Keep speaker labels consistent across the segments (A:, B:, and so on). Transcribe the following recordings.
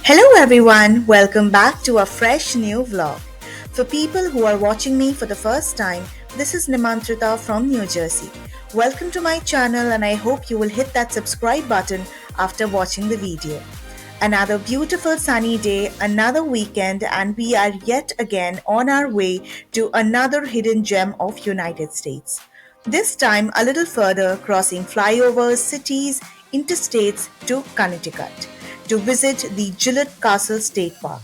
A: Hello everyone, welcome back to a fresh new vlog. For people who are watching me for the first time, this is Nimantrita from New Jersey. Welcome to my channel and I hope you will hit that subscribe button after watching the video. Another beautiful sunny day, another weekend, and we are yet again on our way to another hidden gem of United States. This time a little further, crossing flyovers, cities, interstates to Connecticut to visit the Gillette Castle State Park.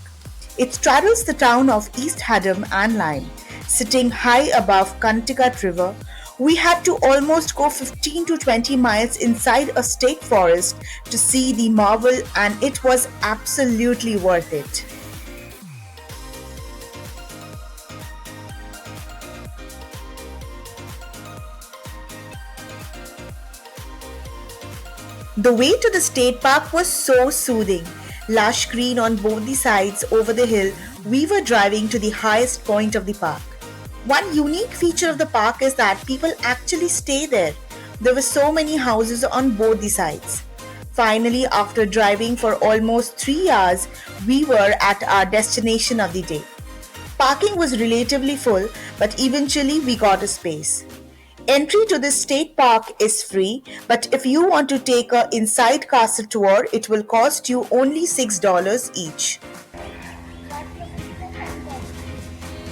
A: It straddles the town of East Haddam and Lyme, sitting high above Connecticut River. We had to almost go 15 to 20 miles inside a state forest to see the marvel, and it was absolutely worth it. The way to the state park was so soothing. Lush green on both the sides over the hill, we were driving to the highest point of the park. One unique feature of the park is that people actually stay there. There were so many houses on both the sides. Finally, after driving for almost 3 hours, we were at our destination of the day. Parking was relatively full, but eventually we got a space. Entry to this state park is free, but if you want to take a inside castle tour, it will cost you only $6 each.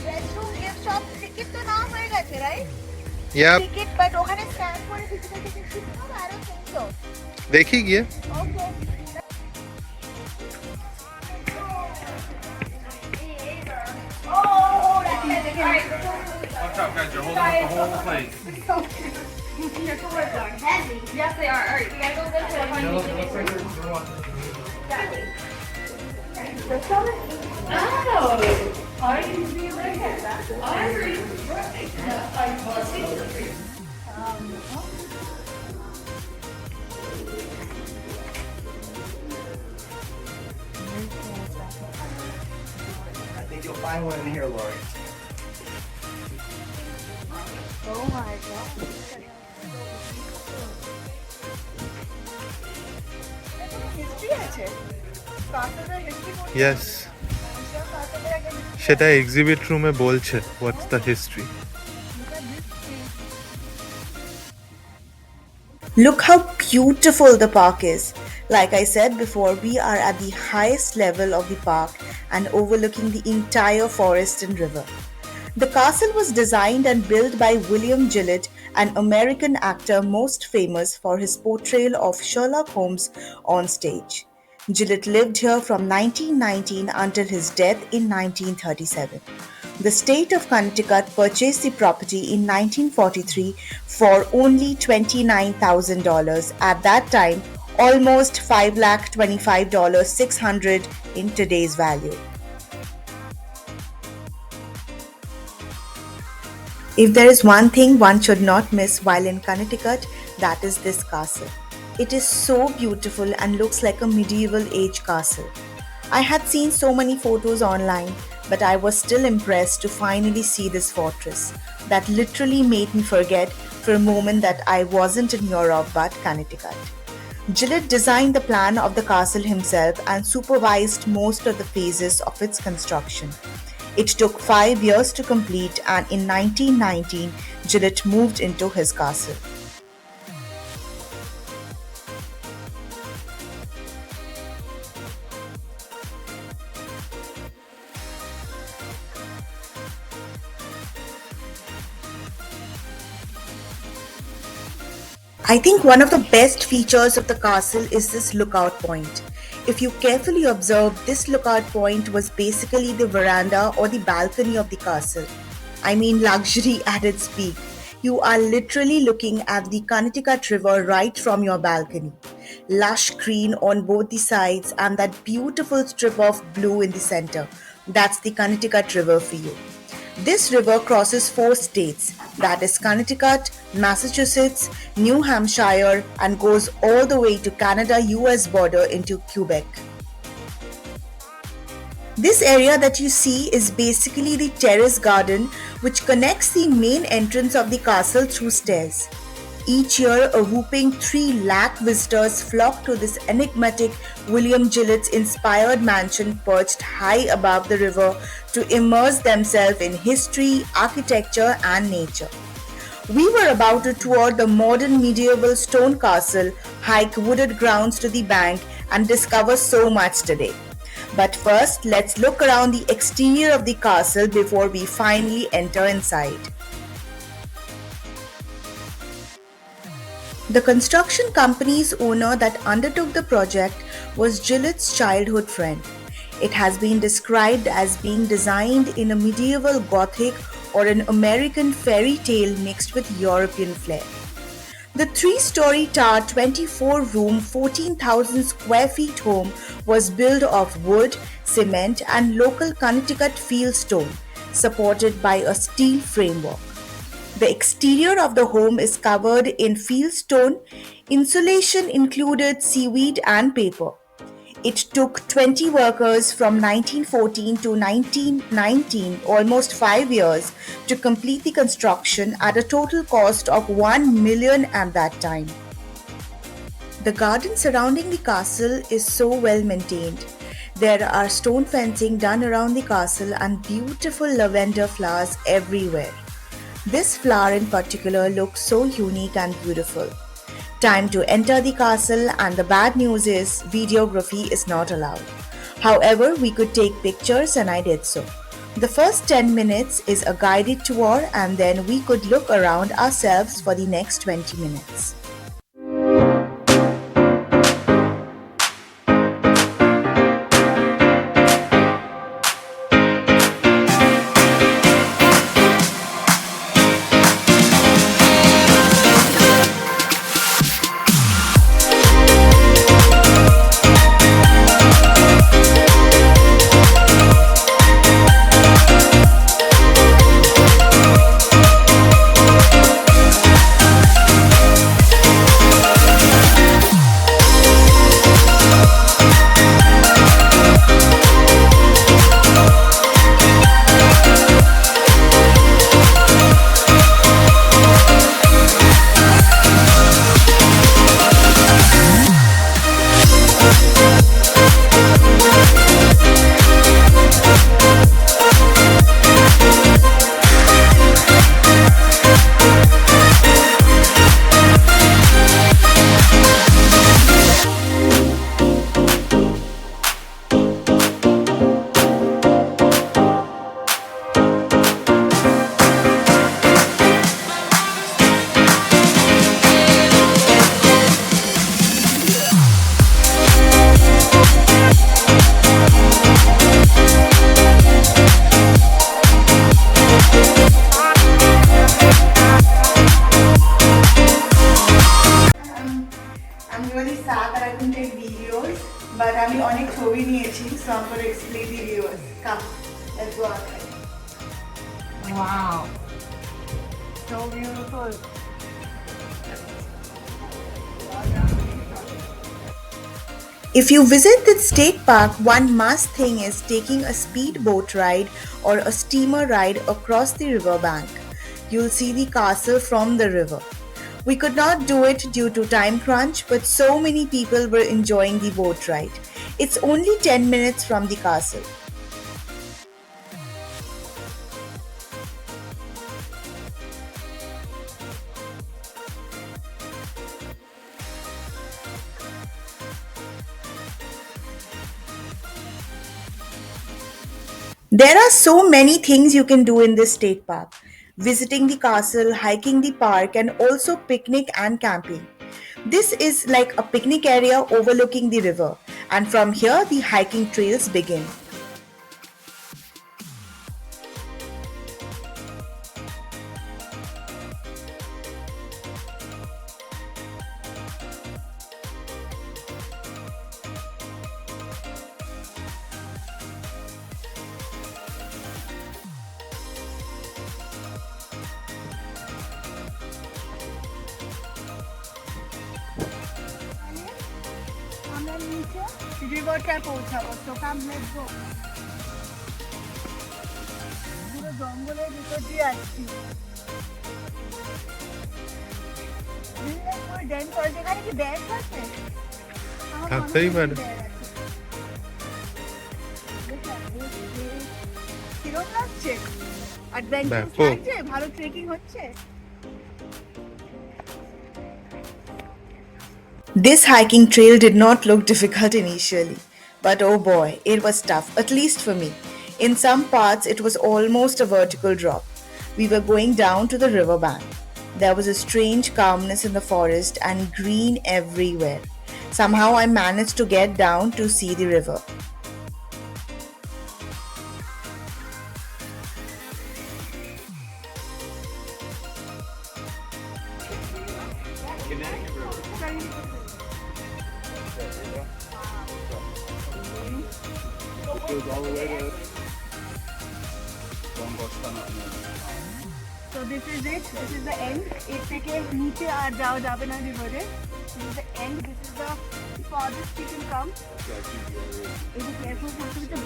B: Restroom gift shop ticket तो ना पड़ेगा ऐसे, right?
C: Yep,
B: Ticket, but ওখানে scan করে physical ticket ছিল না? I don't think so.
C: देखिए
B: Okay. Oh, that's it.
D: Watch out, guys, you're holding up the whole place.
B: Your shoulders are heavy. Yes, they are. All right, we gotta go this way.
D: It looks like you're watching.
B: Oh, are you being like that? I agree.
E: I think you'll find one in here, Lori.
B: Oh my god. History আছে কাঁসাটা history কোন
C: yes
B: কাঁসাটা আগে
C: সেটা exhibit রুমে বলছে what's the history
A: Look how beautiful the park is. Like I said before, we are at the highest level of the park and overlooking the entire forest and river. The castle was designed and built by William Gillette, an American actor most famous for his portrayal of Sherlock Holmes on stage. Gillette lived here from 1919 until his death in 1937. The state of Connecticut purchased the property in 1943 for only $29,000. At that time, almost $5,25,600 in today's value. If there is one thing one should not miss while in Connecticut, that is this castle. It is so beautiful and looks like a medieval age castle. I had seen so many photos online, but I was still impressed to finally see this fortress that literally made me forget for a moment that I wasn't in Europe but Connecticut. Gillette designed the plan of the castle himself and supervised most of the phases of its construction. It took 5 years to complete, and in 1919, Gillette moved into his castle. I think one of the best features of the castle is this lookout point. If you carefully observe, this lookout point was basically the veranda or the balcony of the castle. I mean, luxury at its peak. You are literally looking at the Connecticut River right from your balcony. Lush green on both the sides and that beautiful strip of blue in the center. That's the Connecticut River for you. This river crosses 4 states, that is Connecticut, Massachusetts, New Hampshire, and goes all the way to Canada-US border into Quebec. This area that you see is basically the terrace garden which connects the main entrance of the castle through stairs. Each year, a whooping 3 lakh visitors flock to this enigmatic William Gillette's inspired mansion perched high above the river to immerse themselves in history, architecture, and nature. We were about to tour the modern medieval stone castle, hike wooded grounds to the bank, and discover so much today. But first, let's look around the exterior of the castle before we finally enter inside. The construction company's owner that undertook the project was Gillette's childhood friend. It has been described as being designed in a medieval Gothic or an American fairy tale mixed with European flair. The 3-story tower, 24-room, 14,000 square feet home was built of wood, cement, and local Connecticut fieldstone, supported by a steel framework. The exterior of the home is covered in fieldstone. Insulation included seaweed and paper. It took 20 workers from 1914 to 1919, almost 5 years, to complete the construction at a total cost of 1 million at that time. The garden surrounding the castle is so well maintained. There are stone fencing done around the castle and beautiful lavender flowers everywhere. This flower in particular looks so unique and beautiful. Time to enter the castle, and the bad news is videography is not allowed. However, we could take pictures and I did so. The first 10 minutes is a guided tour, and then we could look around ourselves for the next 20 minutes. I'm really sad that I couldn't take videos, but I'm অনেক ছবি নিয়েছি, so I'm going to explain the viewers. Come, let's go outside.
B: Wow. So beautiful.
A: If you visit the state park, one must thing is taking a speedboat ride or a steamer ride across the riverbank. You'll see the castle from the river. We could not do it due to time crunch, but so many people were enjoying the boat ride. It's only 10 minutes from the castle. There are so many things you can do in this state park. Visiting the castle, hiking the park, and also picnic and camping. This is like a picnic area overlooking the river, and from here the hiking trails begin.
B: আমরা নিচে রিভারটায় পৌঁছাবো, তো কাম let's go. পুরো জঙ্গলের ভিতর দিয়ে আসছি। Dance করে যেখানে কি ব্যাগ আছে আমার মনে
C: থাকতেই
B: হয়
C: পারে।
B: ব্যাগ আছে কিরম লাগছে অ্যাডভেঞ্চার
C: ব্যাপক।
B: লাগছে ভালো ট্রেকিং হচ্ছে
A: This hiking trail did not look difficult initially, but oh boy, it was tough, at least for me. In some parts, it was almost a vertical drop. We were going down to the riverbank. There was a strange calmness in the forest and green everywhere. Somehow, I managed to get down to see the river.
E: Goes all the way to
B: So this is it. This is the end. এর থেকে নিচে আর যাওয়া যাবে না রিভারে. This is the end. This is the farthest you can come. It is careful with the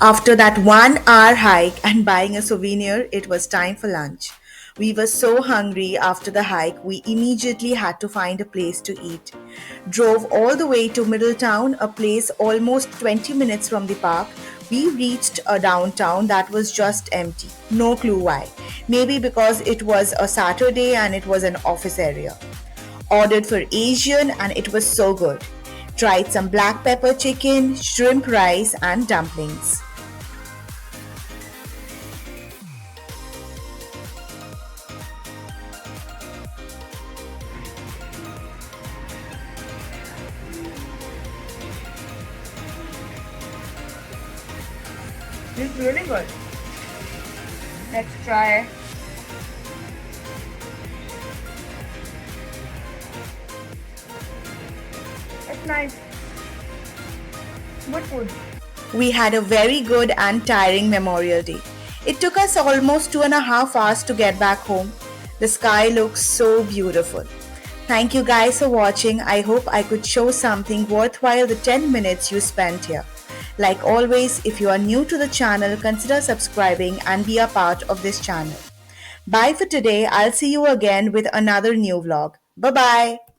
A: After that 1 hour hike and buying a souvenir, it was time for lunch. We were so hungry after the hike, we immediately had to find a place to eat. Drove all the way to Middletown, a place almost 20 minutes from the park. We reached a downtown that was just empty. No clue why. Maybe because it was a Saturday and it was an office area. Ordered for Asian and it was so good. Tried some black pepper chicken, shrimp rice, and dumplings.
B: It's really good. Let's try. It's nice. Good food.
A: We had a very good and tiring Memorial Day. It took us almost 2.5 hours to get back home. The sky looks so beautiful. Thank you guys for watching. I hope I could show something worthwhile the 10 minutes you spent here. Like always, if you are new to the channel, consider subscribing and be a part of this channel. Bye for today. I'll see you again with another new vlog. Bye bye.